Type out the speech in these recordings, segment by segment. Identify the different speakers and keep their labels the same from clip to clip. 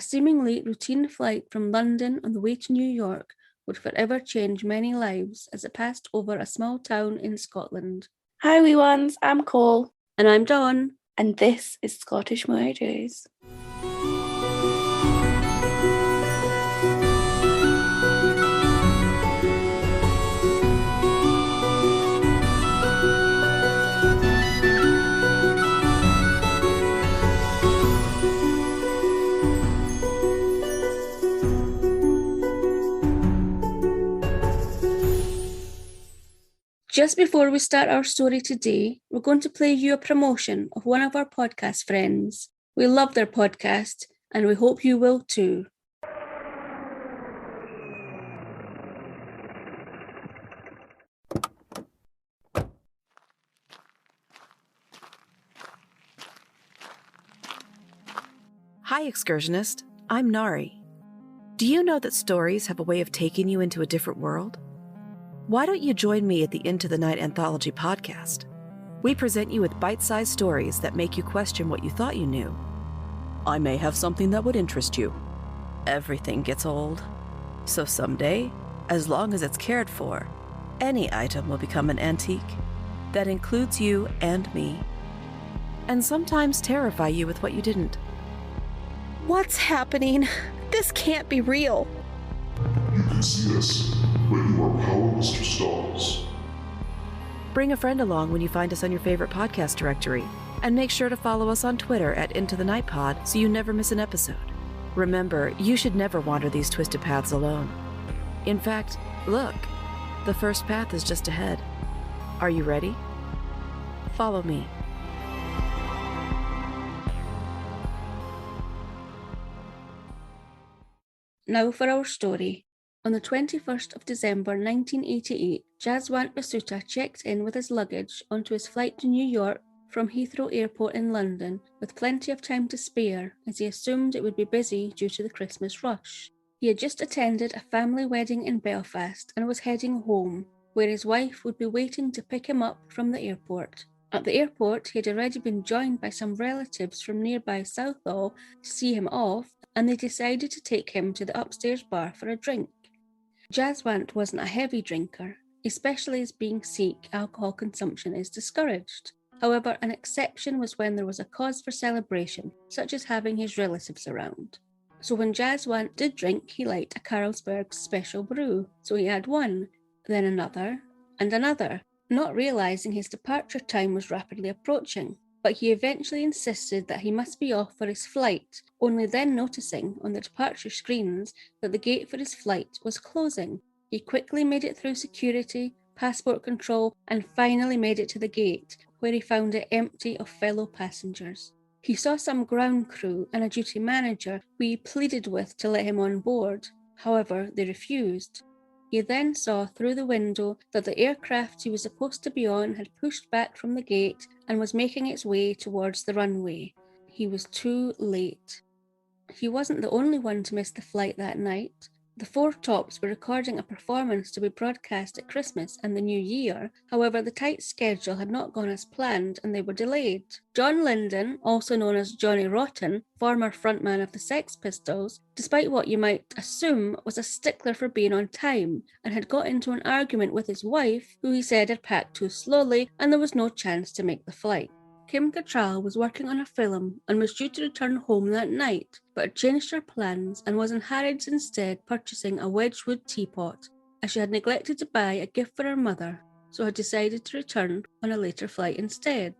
Speaker 1: seemingly routine flight from London on the way to New York would forever change many lives as it passed over a small town in Scotland.
Speaker 2: Hi wee ones, I'm Cole.
Speaker 1: And I'm Dawn.
Speaker 2: And this is Scottish Murders.
Speaker 1: Just before we start our story today, we're going to play you a promotion of one of our podcast friends. We love their podcast, and we hope you will too.
Speaker 3: Hi, excursionist. I'm Nari. Do you know that stories have a way of taking you into a different world? Why don't you join me at the Into the Night Anthology podcast? We present you with bite-sized stories that make you question what you thought you knew. I may have something that would interest you. Everything gets old. So someday, as long as it's cared for, any item will become an antique. That includes you and me. And sometimes terrify you with what you didn't. What's happening? This can't be real.
Speaker 4: You can see us, but you are powerless to stop us.
Speaker 3: Bring a friend along when you find us on your favorite podcast directory, and make sure to follow us on Twitter at Into the Night Pod so you never miss an episode. Remember, you should never wander these twisted paths alone. In fact, look, the first path is just ahead. Are you ready? Follow me.
Speaker 1: Now for our story. On the 21st of December 1988, Jaswant Basuta checked in with his luggage onto his flight to New York from Heathrow Airport in London with plenty of time to spare, as he assumed it would be busy due to the Christmas rush. He had just attended a family wedding in Belfast and was heading home, where his wife would be waiting to pick him up from the airport. At the airport, he had already been joined by some relatives from nearby Southall to see him off, and they decided to take him to the upstairs bar for a drink. Jaswant wasn't a heavy drinker, especially as being Sikh, alcohol consumption is discouraged. However, an exception was when there was a cause for celebration, such as having his relatives around. So when Jaswant did drink, he liked a Carlsberg special brew, so he had one, then another, and another, not realising his departure time was rapidly approaching. But he eventually insisted that he must be off for his flight, only then noticing on the departure screens that the gate for his flight was closing. He quickly made it through security, passport control, and finally made it to the gate, where he found it empty of fellow passengers. He saw some ground crew and a duty manager who he pleaded with to let him on board. However, they refused. He then saw through the window that the aircraft he was supposed to be on had pushed back from the gate and was making its way towards the runway. He was too late. He wasn't the only one to miss the flight that night. The Four Tops were recording a performance to be broadcast at Christmas and the New Year. However, the tight schedule had not gone as planned and they were delayed. John Lydon, also known as Johnny Rotten, former frontman of the Sex Pistols, despite what you might assume was a stickler for being on time, and had got into an argument with his wife, who he said had packed too slowly and there was no chance to make the flight. Kim Cattrall was working on a film and was due to return home that night, but had changed her plans and was in Harrods instead purchasing a Wedgwood teapot, as she had neglected to buy a gift for her mother, so had decided to return on a later flight instead.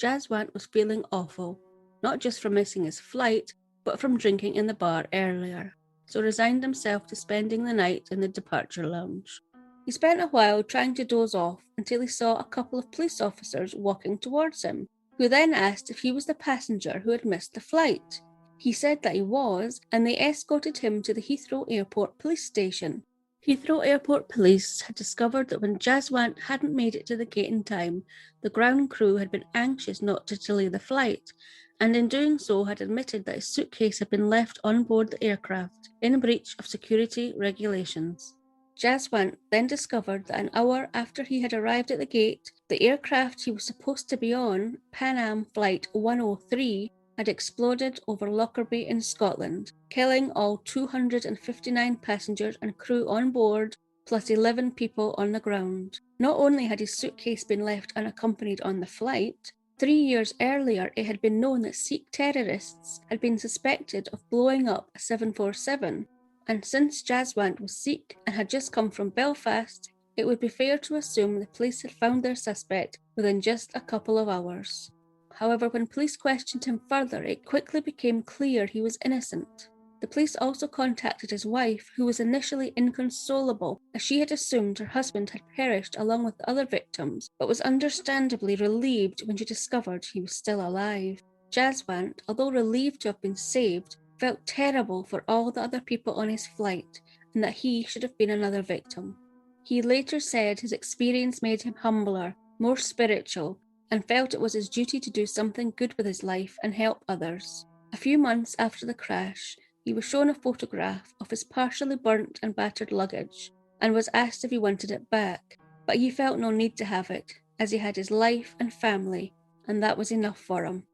Speaker 1: Jaswant was feeling awful, not just from missing his flight, but from drinking in the bar earlier, so resigned himself to spending the night in the departure lounge. He spent a while trying to doze off until he saw a couple of police officers walking towards him, who then asked if he was the passenger who had missed the flight. He said that he was, and they escorted him to the Heathrow Airport police station. Heathrow Airport police had discovered that when Jaswant hadn't made it to the gate in time, the ground crew had been anxious not to delay the flight, and in doing so had admitted that his suitcase had been left on board the aircraft, in breach of security regulations. Jaswant then discovered that an hour after he had arrived at the gate, the aircraft he was supposed to be on, Pan Am Flight 103, had exploded over Lockerbie in Scotland, killing all 259 passengers and crew on board, plus 11 people on the ground. Not only had his suitcase been left unaccompanied on the flight, 3 years earlier it had been known that Sikh terrorists had been suspected of blowing up a 747, and since Jaswant was Sikh and had just come from Belfast, it would be fair to assume the police had found their suspect within just a couple of hours. However, when police questioned him further, it quickly became clear he was innocent. The police also contacted his wife, who was initially inconsolable, as she had assumed her husband had perished along with the other victims, but was understandably relieved when she discovered he was still alive. Jaswant, although relieved to have been saved, felt terrible for all the other people on his flight, and that he should have been another victim. He later said his experience made him humbler, more spiritual, and felt it was his duty to do something good with his life and help others. A few months after the crash, he was shown a photograph of his partially burnt and battered luggage, and was asked if he wanted it back, but he felt no need to have it, as he had his life and family, and that was enough for him.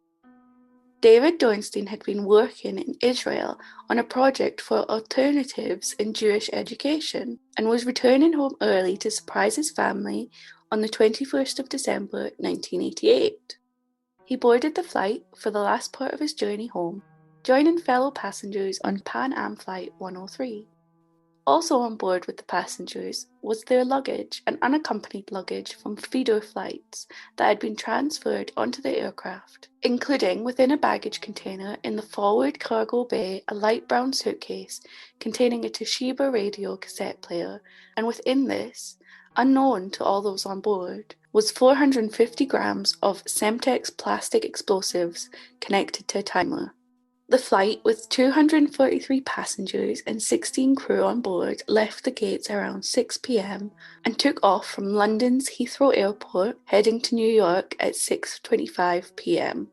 Speaker 2: David Dornstein had been working in Israel on a project for alternatives in Jewish education, and was returning home early to surprise his family on the 21st of December 1988. He boarded the flight for the last part of his journey home, joining fellow passengers on Pan Am Flight 103. Also on board with the passengers was their luggage and unaccompanied luggage from feeder flights that had been transferred onto the aircraft, including within a baggage container in the forward cargo bay a light brown suitcase containing a Toshiba radio cassette player, and within this, unknown to all those on board, was 450 grams of Semtex plastic explosives connected to a timer. The flight, with 243 passengers and 16 crew on board, left the gates around 6 p.m. and took off from London's Heathrow Airport, heading to New York at 6:25 p.m.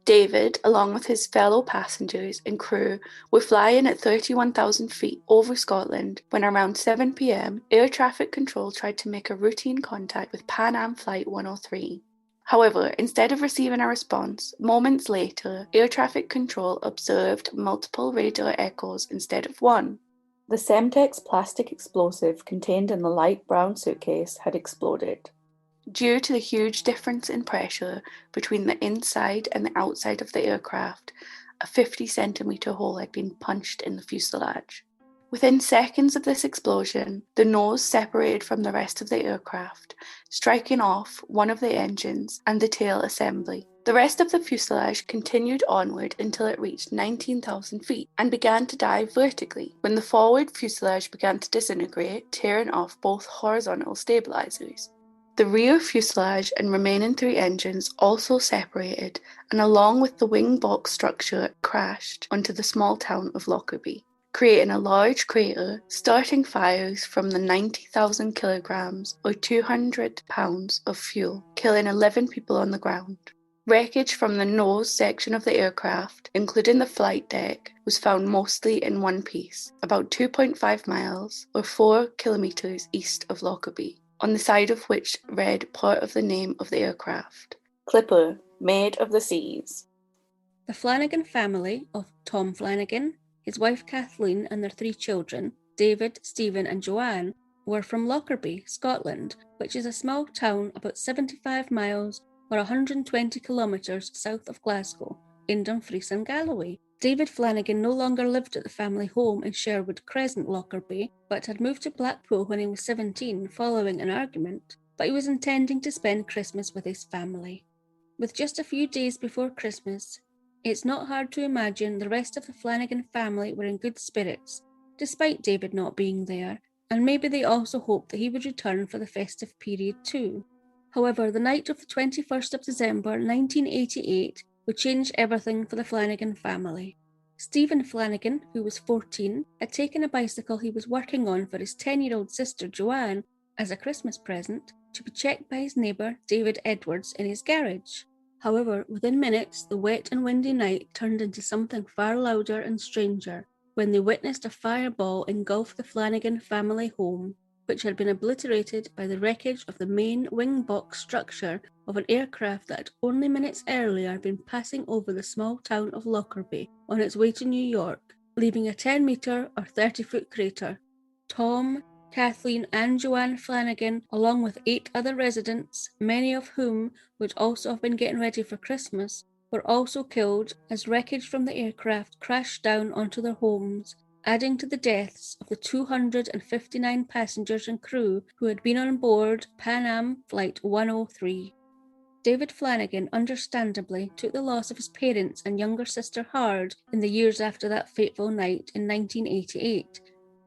Speaker 2: David, along with his fellow passengers and crew, were flying at 31,000 feet over Scotland when around 7 p.m. air traffic control tried to make a routine contact with Pan Am Flight 103. However, instead of receiving a response, moments later, air traffic control observed multiple radar echoes instead of one. The Semtex plastic explosive contained in the light brown suitcase had exploded. Due to the huge difference in pressure between the inside and the outside of the aircraft, a 50-centimeter hole had been punched in the fuselage. Within seconds of this explosion, the nose separated from the rest of the aircraft, striking off one of the engines and the tail assembly. The rest of the fuselage continued onward until it reached 19,000 feet and began to dive vertically, when the forward fuselage began to disintegrate, tearing off both horizontal stabilizers. The rear fuselage and remaining 3 engines also separated, and along with the wing box structure, crashed onto the small town of Lockerbie, creating a large crater, starting fires from the 90,000 kilograms or 200 pounds of fuel, killing 11 people on the ground. Wreckage from the nose section of the aircraft, including the flight deck, was found mostly in one piece, about 2.5 miles or 4 kilometres east of Lockerbie, on the side of which read part of the name of the aircraft: Clipper, Maid of the Seas.
Speaker 1: The Flanagan family of Tom Flanagan, his wife Kathleen and their 3 children, David, Stephen and Joanne, were from Lockerbie, Scotland, which is a small town about 75 miles or 120 kilometres south of Glasgow, in Dumfries and Galloway. David Flanagan no longer lived at the family home in Sherwood Crescent, Lockerbie, but had moved to Blackpool when he was 17 following an argument, but he was intending to spend Christmas with his family. With just a few days before Christmas, it's not hard to imagine the rest of the Flanagan family were in good spirits, despite David not being there, and maybe they also hoped that he would return for the festive period too. However, the night of the 21st of December 1988 would change everything for the Flanagan family. Stephen Flanagan, who was 14, had taken a bicycle he was working on for his 10-year-old sister Joanne as a Christmas present to be checked by his neighbour David Edwards in his garage. However, within minutes, the wet and windy night turned into something far louder and stranger when they witnessed a fireball engulf the Flanagan family home. which had been obliterated by the wreckage of the main wing box structure of an aircraft that had only minutes earlier been passing over the small town of Lockerbie on its way to New York, leaving a 10-metre or 30-foot crater. Tom, Kathleen and Joanne Flanagan, along with 8 other residents, many of whom would also have been getting ready for Christmas, were also killed as wreckage from the aircraft crashed down onto their homes, adding to the deaths of the 259 passengers and crew who had been on board Pan Am Flight 103. David Flanagan understandably took the loss of his parents and younger sister hard in the years after that fateful night in 1988,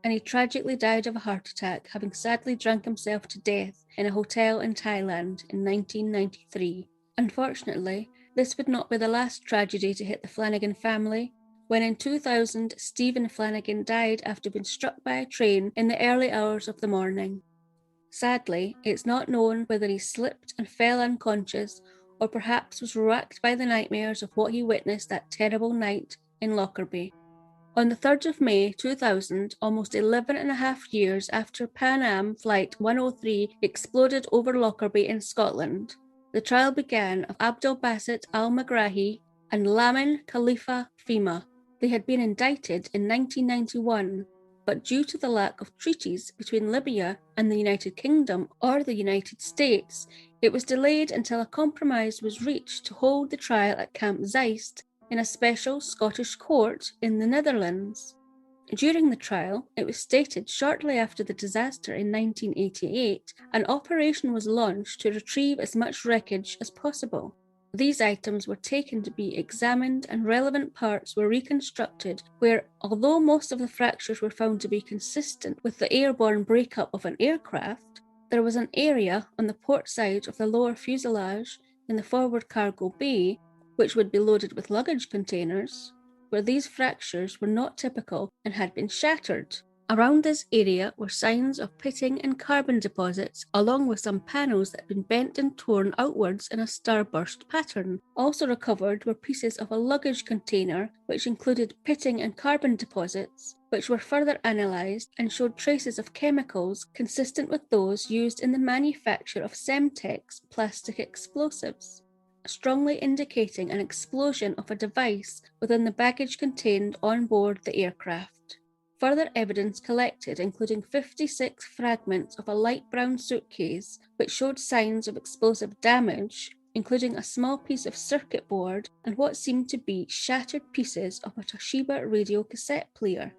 Speaker 1: and he tragically died of a heart attack, having sadly drunk himself to death in a hotel in Thailand in 1993. Unfortunately, this would not be the last tragedy to hit the Flanagan family, when in 2000 Stephen Flanagan died after being struck by a train in the early hours of the morning. Sadly, it's not known whether he slipped and fell unconscious, or perhaps was racked by the nightmares of what he witnessed that terrible night in Lockerbie. On the 3rd of May 2000, almost 11 and a half years after Pan Am Flight 103 exploded over Lockerbie in Scotland, the trial began of Abdel Basit al-Megrahi and Lamin Khalifa Fhimah. They had been indicted in 1991, but due to the lack of treaties between Libya and the United Kingdom or the United States, it was delayed until a compromise was reached to hold the trial at Camp Zeist in a special Scottish court in the Netherlands. During the trial, it was stated shortly after the disaster in 1988, an operation was launched to retrieve as much wreckage as possible. These items were taken to be examined and relevant parts were reconstructed where, although most of the fractures were found to be consistent with the airborne breakup of an aircraft, there was an area on the port side of the lower fuselage in the forward cargo bay, which would be loaded with luggage containers, where these fractures were not typical and had been shattered. Around this area were signs of pitting and carbon deposits, along with some panels that had been bent and torn outwards in a starburst pattern. Also recovered were pieces of a luggage container, which included pitting and carbon deposits, which were further analysed and showed traces of chemicals consistent with those used in the manufacture of Semtex plastic explosives, strongly indicating an explosion of a device within the baggage contained on board the aircraft. Further evidence collected, including 56 fragments of a light brown suitcase, which showed signs of explosive damage, including a small piece of circuit board and what seemed to be shattered pieces of a Toshiba radio cassette player,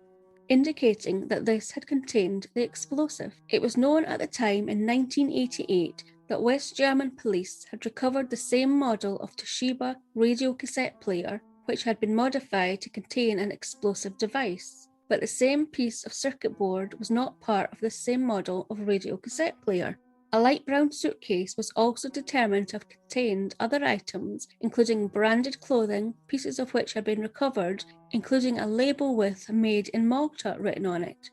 Speaker 1: indicating that this had contained the explosive. It was known at the time in 1988 that West German police had recovered the same model of Toshiba radio cassette player, which had been modified to contain an explosive device. But the same piece of circuit board was not part of the same model of radio cassette player. A light brown suitcase was also determined to have contained other items, including branded clothing, pieces of which had been recovered, including a label with "Made in Malta" written on it.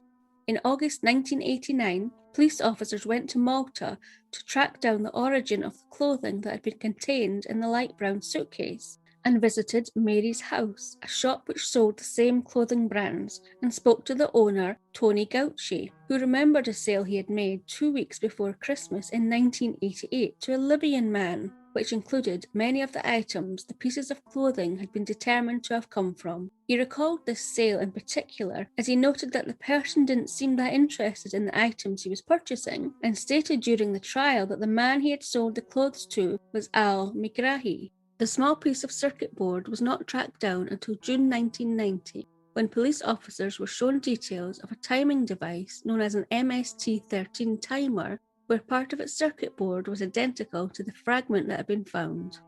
Speaker 1: In August 1989, police officers went to Malta to track down the origin of the clothing that had been contained in the light brown suitcase, and visited Mary's house, a shop which sold the same clothing brands, and spoke to the owner, Tony Gauchi, who remembered a sale he had made 2 weeks before Christmas in 1988 to a Libyan man, which included many of the items the pieces of clothing had been determined to have come from. He recalled this sale in particular, as he noted that the person didn't seem that interested in the items he was purchasing, and stated during the trial that the man he had sold the clothes to was al-Megrahi. The small piece of circuit board was not tracked down until June 1990, when police officers were shown details of a timing device known as an MST-13 timer, where part of its circuit board was identical to the fragment that had been found.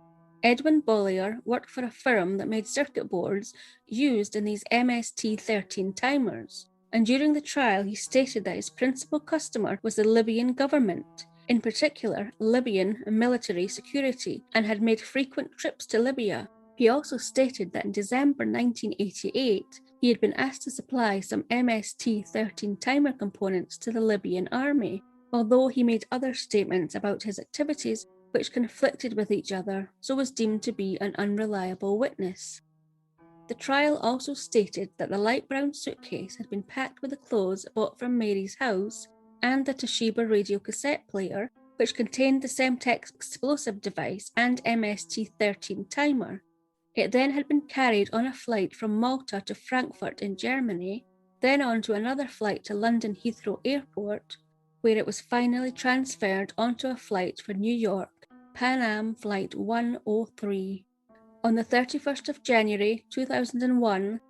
Speaker 1: Edwin Bollier worked for a firm that made circuit boards used in these MST-13 timers, and during the trial he stated that his principal customer was the Libyan government, in particular Libyan military security, and had made frequent trips to Libya. He also stated that in December 1988, he had been asked to supply some MST-13 timer components to the Libyan army, although he made other statements about his activities which conflicted with each other, so was deemed to be an unreliable witness. The trial also stated that the light brown suitcase had been packed with the clothes bought from Mary's house, and the Toshiba radio cassette player, which contained the Semtex explosive device and MST-13 timer. It then had been carried on a flight from Malta to Frankfurt in Germany, then on to another flight to London Heathrow Airport, where it was finally transferred onto a flight for New York, Pan Am Flight 103. On the 31st of January 2001,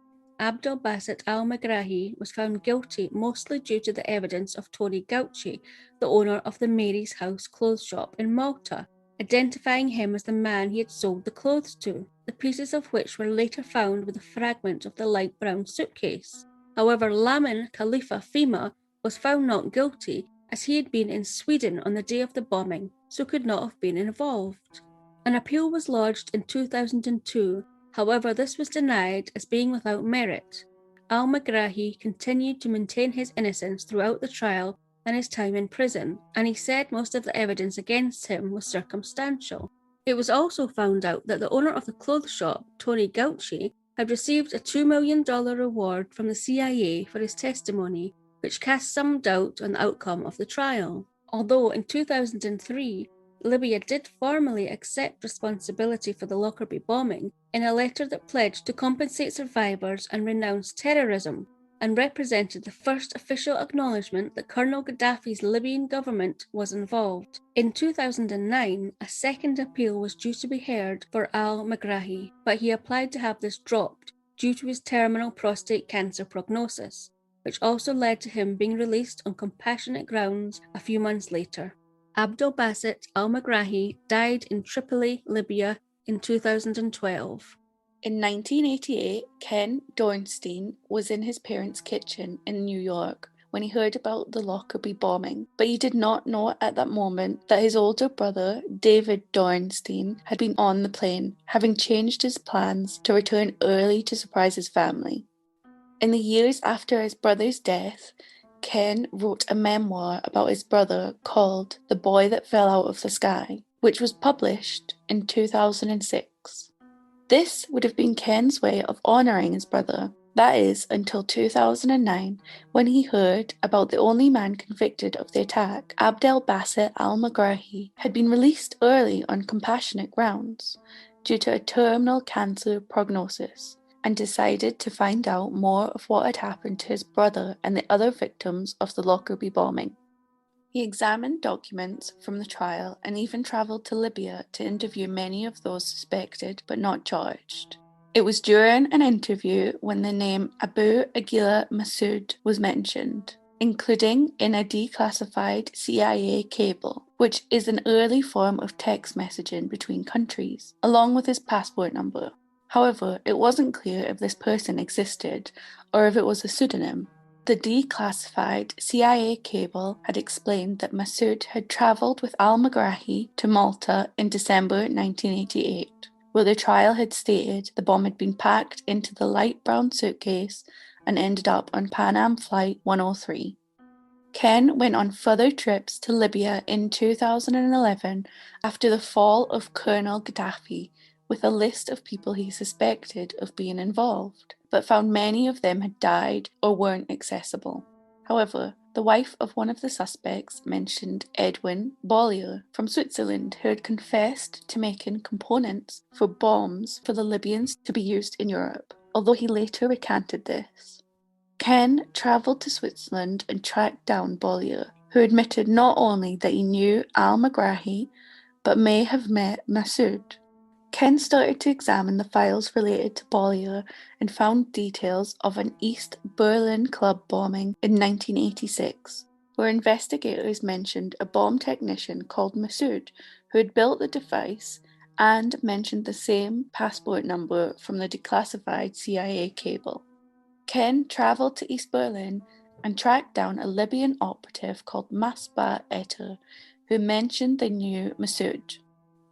Speaker 1: Abdelbaset Al-Megrahi was found guilty mostly due to the evidence of Tony Gauci, the owner of the Mary's House clothes shop in Malta, identifying him as the man he had sold the clothes to, the pieces of which were later found with a fragment of the light brown suitcase. However, Lamin Khalifa Fima was found not guilty, as he had been in Sweden on the day of the bombing, so could not have been involved. An appeal was lodged in 2002, however this was denied as being without merit. Al-Megrahi continued to maintain his innocence throughout the trial and his time in prison, and he said most of the evidence against him was circumstantial. It was also found out that the owner of the clothes shop, Tony Gauci, had received a $2 million reward from the CIA for his testimony, which cast some doubt on the outcome of the trial. Although in 2003, Libya did formally accept responsibility for the Lockerbie bombing in a letter that pledged to compensate survivors and renounce terrorism, and represented the first official acknowledgement that Colonel Gaddafi's Libyan government was involved. In 2009, a second appeal was due to be heard for Al-Megrahi, but he applied to have this dropped due to his terminal prostate cancer prognosis, which also led to him being released on compassionate grounds a few months later. Abdelbaset Al-Megrahi died in Tripoli, Libya in 2012.
Speaker 2: In 1988, Ken Dornstein was in his parents' kitchen in New York when he heard about the Lockerbie bombing, but he did not know at that moment that his older brother, David Dornstein, had been on the plane, having changed his plans to return early to surprise his family. In the years after his brother's death, Ken wrote a memoir about his brother called The Boy That Fell Out of the Sky, which was published in 2006. This would have been Ken's way of honouring his brother, that is, until 2009, when he heard about the only man convicted of the attack, Abdelbaset Al-Megrahi, had been released early on compassionate grounds due to a terminal cancer prognosis, and decided to find out more of what had happened to his brother and the other victims of the Lockerbie bombing. He examined documents from the trial and even travelled to Libya to interview many of those suspected but not charged. It was during an interview when the name Abu Aguila Massoud was mentioned, including in a declassified CIA cable, which is an early form of text messaging between countries, along with his passport number. However, it wasn't clear if this person existed or if it was a pseudonym. The declassified CIA cable had explained that Massoud had travelled with Al-Megrahi to Malta in December 1988, where the trial had stated the bomb had been packed into the light brown suitcase and ended up on Pan Am Flight 103. Ken went on further trips to Libya in 2011 after the fall of Colonel Gaddafi, with a list of people he suspected of being involved, but found many of them had died or weren't accessible. However, the wife of one of the suspects mentioned Edwin Bollier from Switzerland, who had confessed to making components for bombs for the Libyans to be used in Europe, although he later recanted this. Ken travelled to Switzerland and tracked down Bollier, who admitted not only that he knew Al-Megrahi, but may have met Massoud. Ken started to examine the files related to Bollier and found details of an East Berlin club bombing in 1986, where investigators mentioned a bomb technician called Massoud who had built the device, and mentioned the same passport number from the declassified CIA cable. Ken travelled to East Berlin and tracked down a Libyan operative called Masba Etter, who mentioned they knew Massoud.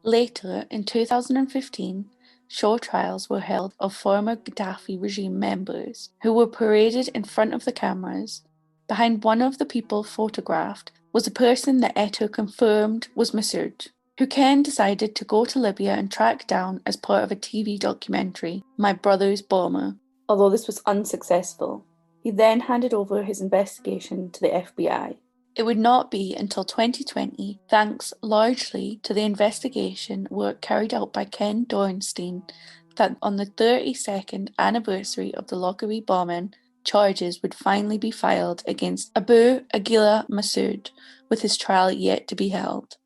Speaker 2: Later, in 2015, show trials were held of former Gaddafi regime members who were paraded in front of the cameras. Behind one of the people photographed was a person that Etter confirmed was Massoud, who Ken decided to go to Libya and track down as part of a TV documentary, My Brother's Bomber. Although this was unsuccessful, he then handed over his investigation to the FBI. It would not be until 2020, thanks largely to the investigation work carried out by Ken Dornstein, that on the 32nd anniversary of the Lockerbie bombing, charges would finally be filed against Abu Aguila Masood, with his trial yet to be held.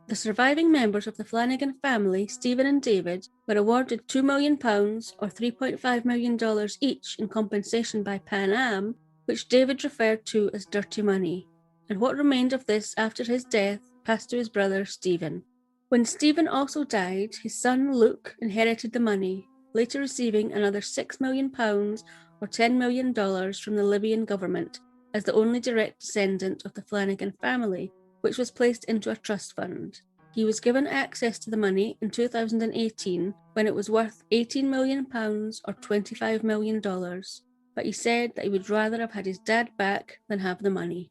Speaker 1: The surviving members of the Flanagan family, Stephen and David, were awarded £2 million or $3.5 million each in compensation by Pan Am, which David referred to as dirty money, and what remained of this after his death passed to his brother Stephen. When Stephen also died, his son Luke inherited the money, later receiving another £6 million or $10 million from the Libyan government as the only direct descendant of the Flanagan family, which was placed into a trust fund. He was given access to the money in 2018 when it was worth £18 million or $25 million, but he said that he would rather have had his dad back than have the money.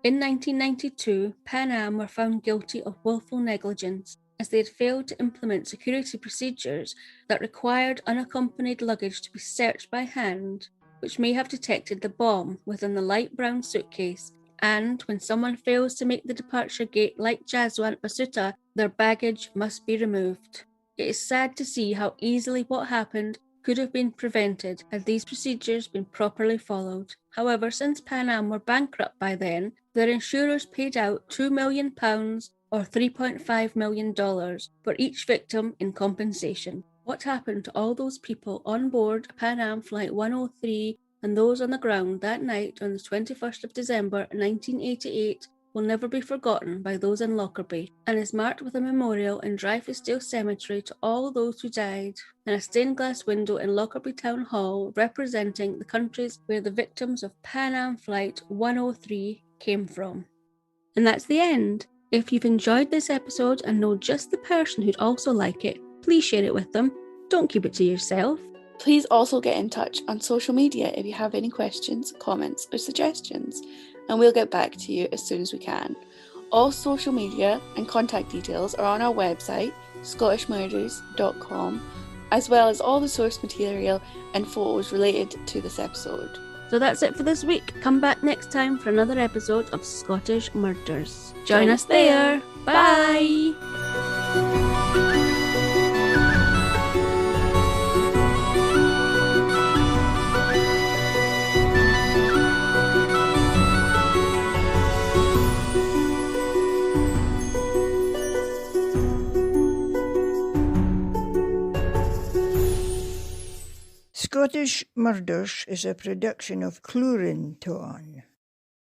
Speaker 1: In 1992, Pan Am were found guilty of willful negligence as they had failed to implement security procedures that required unaccompanied luggage to be searched by hand, which may have detected the bomb within the light brown suitcase, and when someone fails to make the departure gate like Jaswant Basuta, their baggage must be removed. It is sad to see how easily what happened could have been prevented had these procedures been properly followed. However, since Pan Am were bankrupt by then, their insurers paid out £2 million or $3.5 million for each victim in compensation. What happened to all those people on board Pan Am Flight 103 and those on the ground that night on the 21st of December 1988 will never be forgotten by those in Lockerbie, and is marked with a memorial in Dreyfusdale Cemetery to all those who died, and a stained glass window in Lockerbie Town Hall representing the countries where the victims of Pan Am Flight 103 came from. And that's the end. If you've enjoyed this episode and know just the person who'd also like it, please share it with them. Don't keep it to yourself.
Speaker 2: Please also get in touch on social media if you have any questions, comments, or suggestions, and we'll get back to you as soon as we can. All social media and contact details are on our website, scottishmurders.com, as well as all the source material and photos related to this episode.
Speaker 1: So that's it for this week. Come back next time for another episode of Scottish Murders. Join us there. Bye!
Speaker 5: Scottish Murders is a production of Cluarantonn.